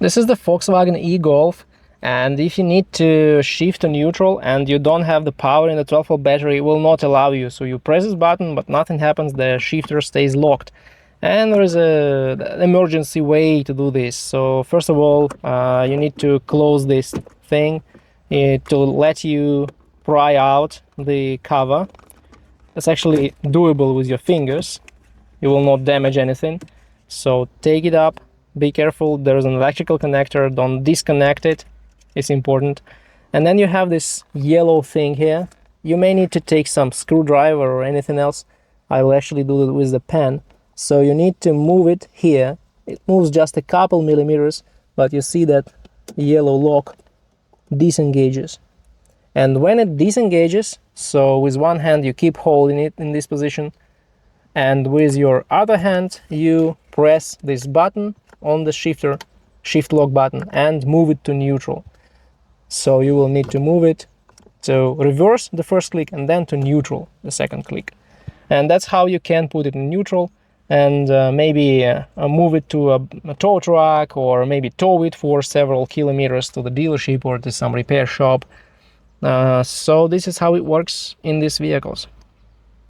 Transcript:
This is the Volkswagen e-Golf, and if you need to shift to neutral and you don't have the power in the 12-volt battery, it will not allow you. So you press this button, but nothing happens, the shifter stays locked. And there is an emergency way to do this. So first of all, you need to close this thing to let you pry out the cover. It's actually doable with your fingers. You will not damage anything. So take it up, be careful, there's an electrical connector, don't disconnect it, it's important. And then you have this yellow thing here. You may need to take some screwdriver or anything else. I will actually do it with the pen. So you need to move it here. It moves just a couple millimeters, but you see that yellow lock disengages. And when it disengages, so with one hand you keep holding it in this position, and with your other hand you press this button on the shifter, shift lock button, and move it to neutral. So you will need to move it to reverse the first click and then to neutral the second click. And that's how you can put it in neutral and maybe move it to a tow truck, or maybe tow it for several kilometers to the dealership or to some repair shop. So this is how it works in these vehicles.